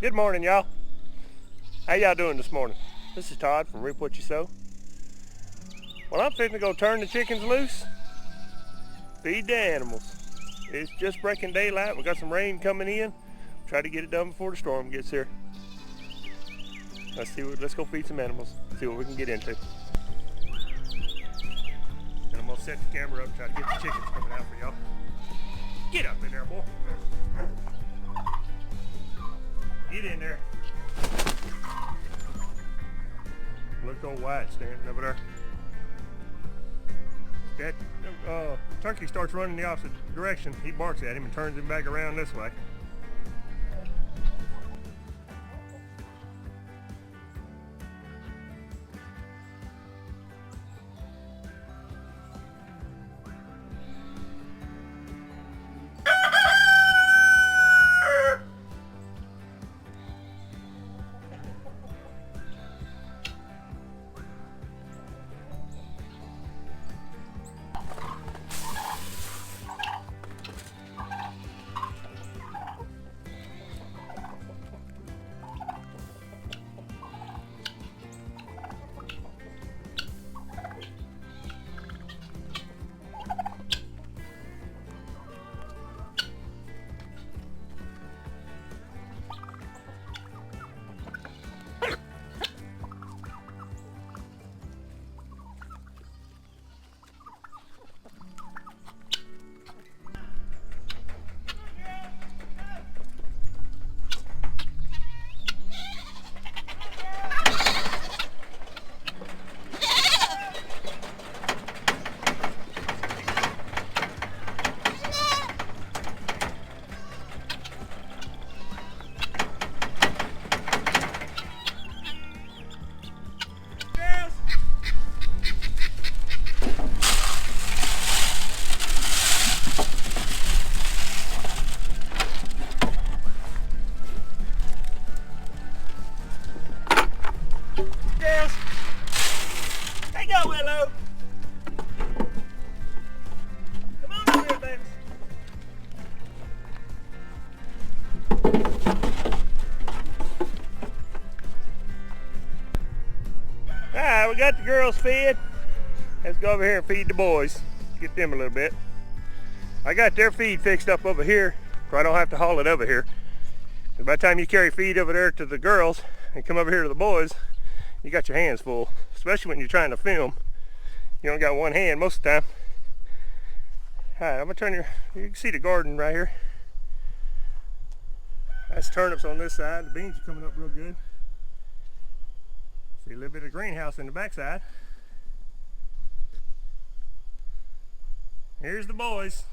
Good morning, y'all. How y'all doing this morning? This is Todd from Reap What You Sow. Well, I'm fixing to go turn the chickens loose, feed the animals. It's just breaking daylight. We got some rain coming in. Try to get it done before the storm gets here. Let's go feed some animals, see what we can get into. And I'm gonna set the camera up and try to get the chickens coming out for y'all. Get up in there, boy. Get in there. Look old White standing over there. That turkey starts running the opposite direction. He barks at him and turns him back around this way. Alright, we got the girls fed. Let's go over here and feed the boys. Get them a little bit. I got their feed fixed up over here, so I don't have to haul it over here. And by the time you carry feed over there to the girls and come over here to the boys, you got your hands full. Especially when you're trying to film. You only got one hand most of the time. Alright, I'm gonna turn you can see the garden right here. That's turnips on this side. The beans are coming up real good. See a little bit of greenhouse in the backside. Here's the boys.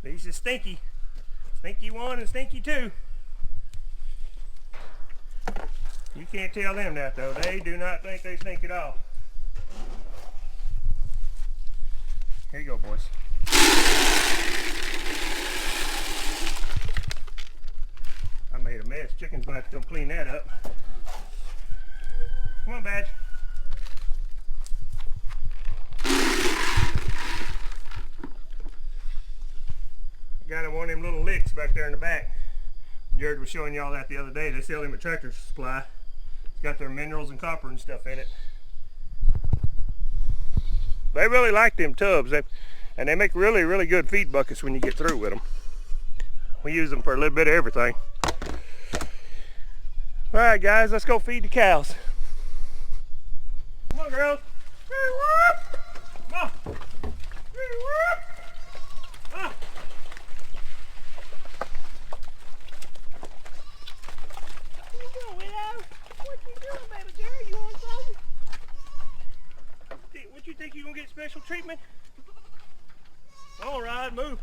These are Stinky. Stinky 1 and Stinky 2. You can't tell them that though. They do not think they stink at all. Here you go, boys. I made a mess. Chicken's gonna have to come clean that up. Come on, Badge. I got him one of them little licks back there in the back. Jared was showing y'all that the other day. They sell him at Tractor Supply. It's got their minerals and copper and stuff in it. They really like them tubs. And they make really, really good feed buckets when you get through with them. We use them for a little bit of everything. Alright guys, let's go feed the cows. Come on, girls. Come on. Come on. What you doing, Willow? What you doing, baby girl? You want something? What you think you gonna get special treatment? All right, move.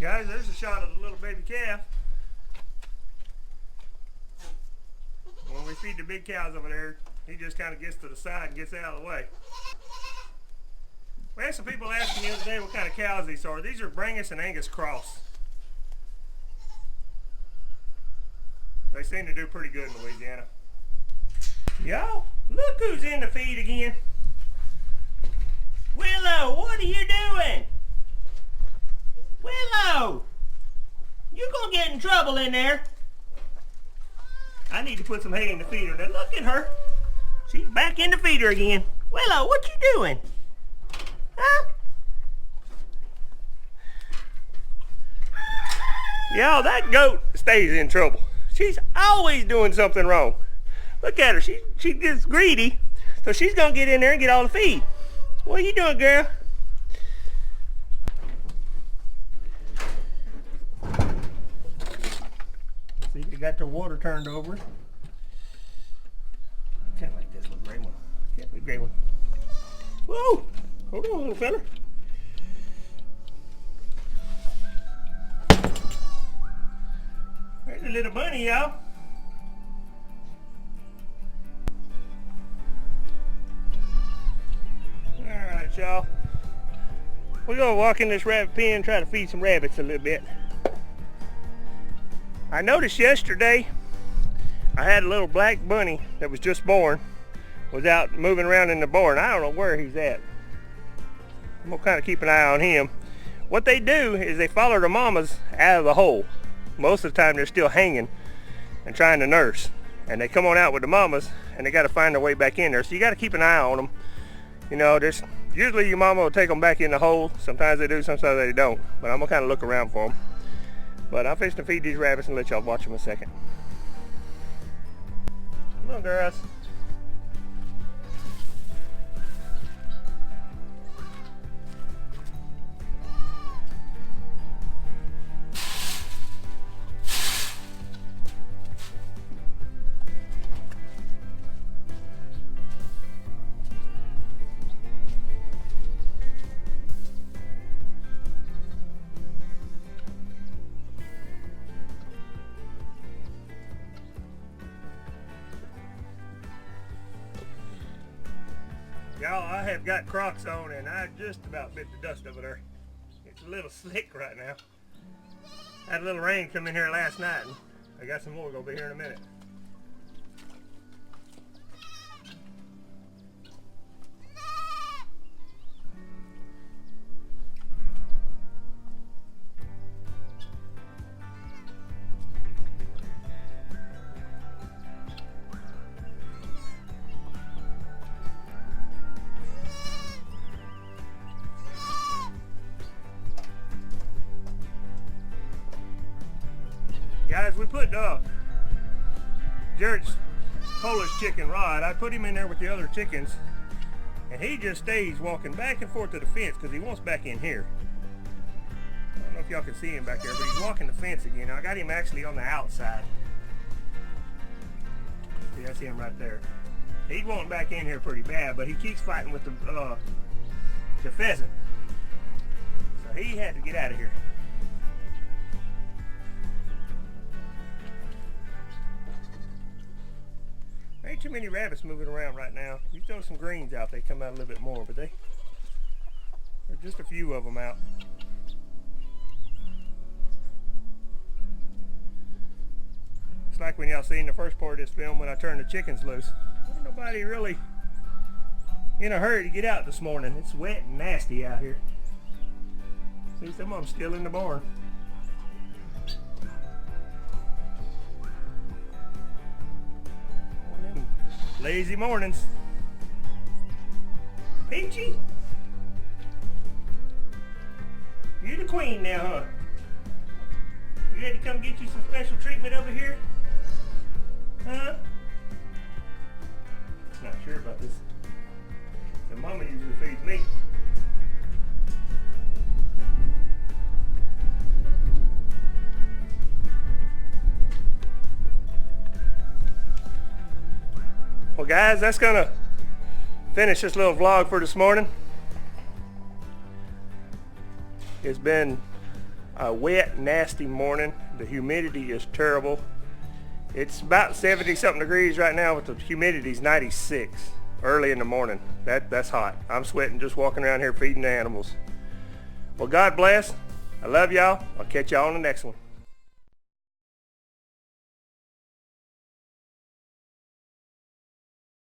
Guys, there's a shot of the little baby calf. When we feed the big cows over there, he just kind of gets to the side and gets out of the way. We had some people asking the other day what kind of cows these are. These are Brangus and Angus cross. They seem to do pretty good in Louisiana. Y'all, look who's in the feed again. Willow, what are you doing? Willow! You're gonna get in trouble in there. I need to put some hay in the feeder. Now look at her. She's back in the feeder again. Willow, what you doing? Huh? Y'all, that goat stays in trouble. She's always doing something wrong. Look at her. She gets greedy, so she's gonna get in there and get all the feed. What are you doing, girl? See, they got the water turned over. I can't like this little gray one. Can't be gray one. Whoa! Hold on, little fella. There's a little bunny, y'all. Alright, y'all. We're gonna walk in this rabbit pen and try to feed some rabbits a little bit. I noticed yesterday I had a little black bunny that was just born, was out moving around in the barn. I don't know where he's at. I'm gonna kind of keep an eye on him. What they do is they follow the mamas out of the hole. Most of the time they're still hanging and trying to nurse, and they come on out with the mamas and they got to find their way back in there. So you got to keep an eye on them. You know, there's usually your mama will take them back in the hole. Sometimes they do, sometimes they don't, but I'm gonna kind of look around for them. But I'm fixing to feed these rabbits and let y'all watch them a second. Come on, girls. Y'all, I have got Crocs on and I just about bit the dust over there. It's a little slick right now. Had a little rain come in here last night and I got some more gonna be here in a minute. Guys, we put Jared's Polish chicken Rod. I put him in there with the other chickens, and he just stays walking back and forth to the fence because he wants back in here. I don't know if y'all can see him back there, but he's walking the fence again. Now, I got him actually on the outside. See, that's him right there. He's wanting back in here pretty bad, but he keeps fighting with the pheasant. So he had to get out of here. Ain't too many rabbits moving around right now. You throw some greens out, they come out a little bit more, but there's just a few of them out. It's like when y'all seen the first part of this film when I turned the chickens loose. Ain't nobody really in a hurry to get out this morning. It's wet and nasty out here. See, some of them still in the barn. Lazy mornings. Peachy, you're the queen now, huh? You ready to come get you some special treatment over here? Huh? Not sure about this. The mama usually feeds me. Well guys, that's gonna finish this little vlog for this morning. It's been a wet, nasty morning. The humidity is terrible. It's about 70 something degrees right now, but the humidity's 96 early in the morning. That's hot. I'm sweating just walking around here feeding the animals. Well, God bless. I love y'all. I'll catch y'all on the next one.